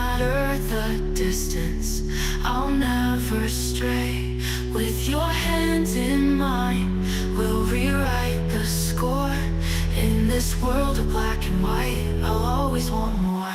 matter the distance, I'll never stray. With your hand in mine, we'll rewrite the score. In this world of black and white, I'll always want more.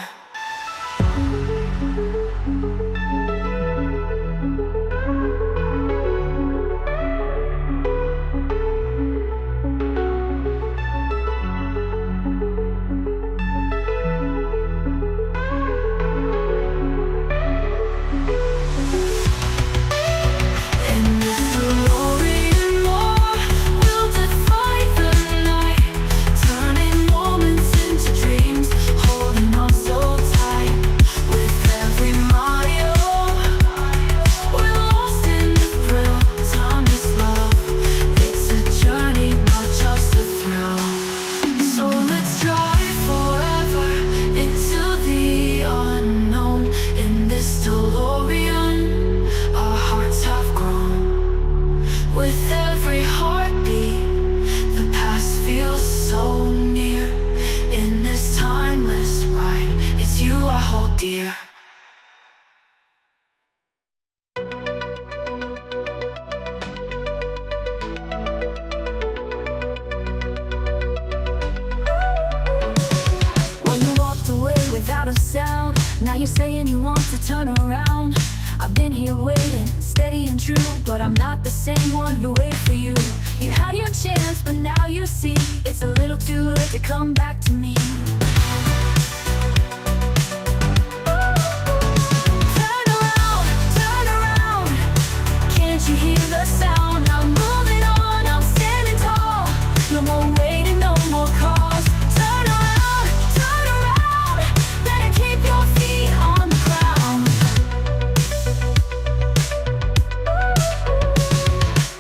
Dear. When you walked away without a sound, now you're saying you want to turn around. I've been here waiting, steady and true, but I'm not the same one who waited for you. You had your chance, but now you see it's a little too late to come back to me. You hear the sound, I'm moving on, I'm standing tall. No more waiting, no more calls. Turn around, better keep your feet on the ground.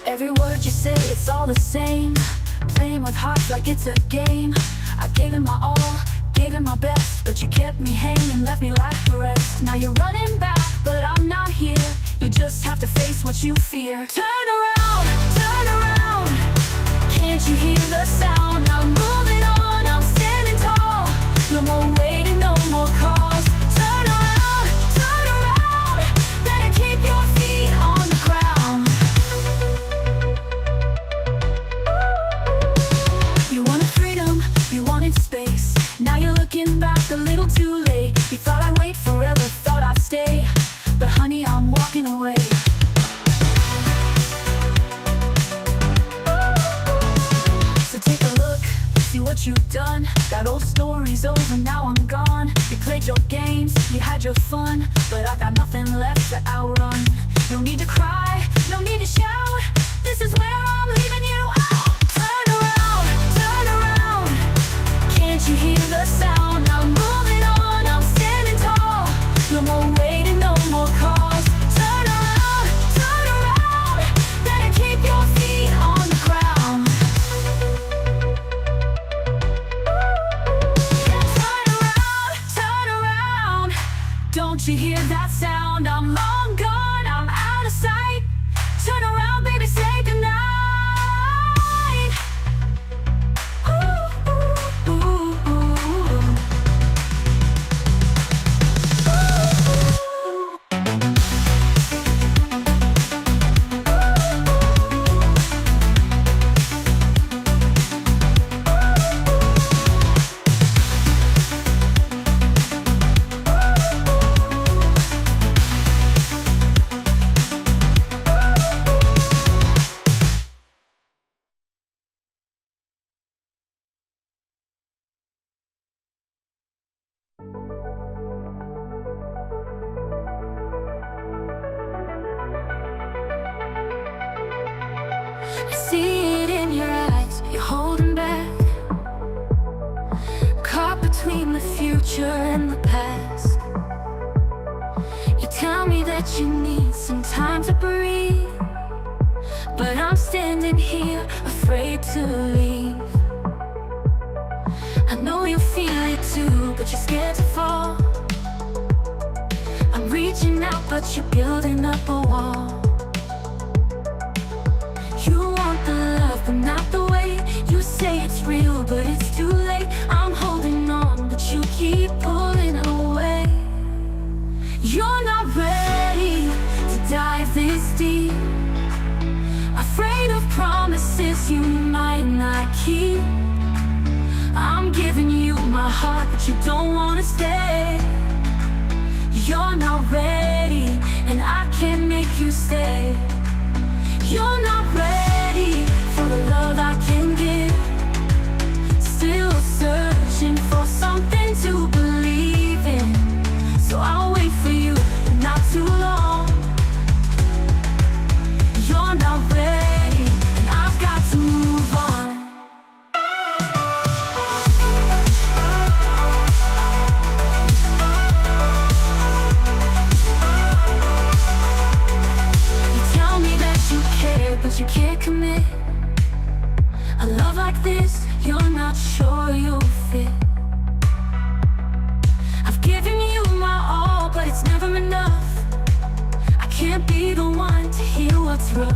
Every word you say, it's all the same. Playing with hearts like it's a game. I gave it my all, gave it my best, but you kept me hanging, left me like the rest. Now you're running back, but I'm not here. You just have to face what you fear. Turn around, can't you hear the sound? I'm moving on, I'm standing tall. No more waiting, no more calls. Turn around, better keep your feet on the ground. You wanted freedom, you wanted space. Now you're looking back a little too late. You thought I'd wait forever, thought I'd stay, but honey, I'm walking away. So take a look, see what you've done. That old story's over, now I'm gone. You played your games, you had your fun, but I got nothing left to outrun. No need to cry, no need to shout. This is where I'm leaving you out. Turn around, can't you hear the sound? I'm moving on, I'm standing tall. No more waiting, no more calls. Turn around, better keep your feet on the ground. Turn around, don't you hear that sound? I'm long gone, I'm out of sight. Turn around, baby, say goodnight. I see it in your eyes, you're holding back, caught between the future and the past. You tell me that you need some time to breathe, but I'm standing here, afraid to leave. I know you feel it too, but you're scared to fall. I'm reaching out, but you're building up a wall. You want the love, but not the way. You say it's real, but it's too late. I'm holding on, but you keep pulling away. You're not ready to dive this deep, afraid of promises you might not keep. I'm giving you my heart, but you don't wanna stay. You're not ready, and I can't make you stay. You're not ready for the love I can give. Still searching for something to believe in, so I'll wait for you, but not too long. You're not ready, and I've got to move on. But you can't commit. A love like this, you're not sure you'll fit. I've given you my all, but it's never enough. I can't be the one to heal what's rough.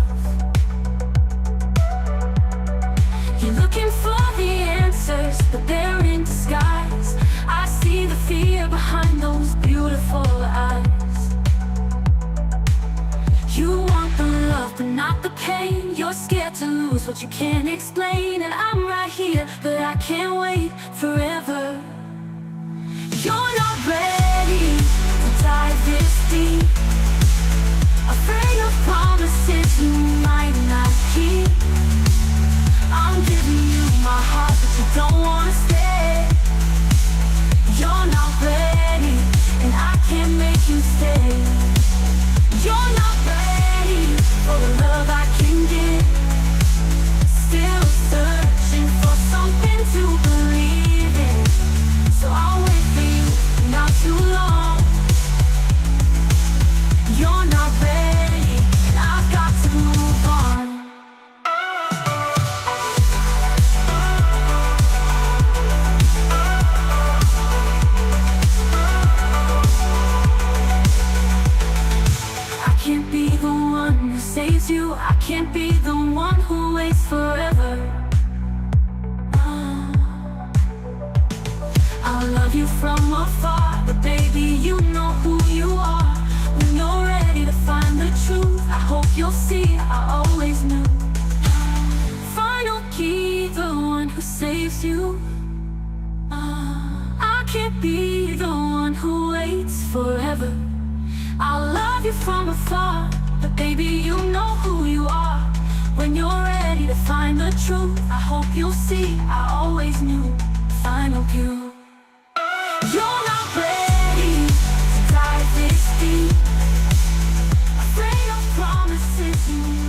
You're looking for the answers, but they're in disguise. I see the fear behind those beautiful eyes. You want the love, but not the pain. You're scared to lose what you can't explain. And I'm right here, but I can't wait forever. You're not ready to dive this deep, afraid of promises you might not keep. I'm giving you my heart, but you don't wanna stay. You're not ready, and I can't make you stay. You're not ready for the love I can give. Still searching for something to believe in, so I'll wait for you, not too long. You're not ready, and I've got to move on. I can't be the one who saves you. I can't be the one who waits forever. I'll love you from afar, but baby, you know who you are. When you're ready to find the truth, I hope you'll see I always knew. Final key, the one who saves you. I can't be the one who waits forever. I'll love you from afar, but baby, you know who you are. When you're ready to find the truth, I hope you'll see I always knew. Final cue. You're not ready to dive this deep, afraid of promises you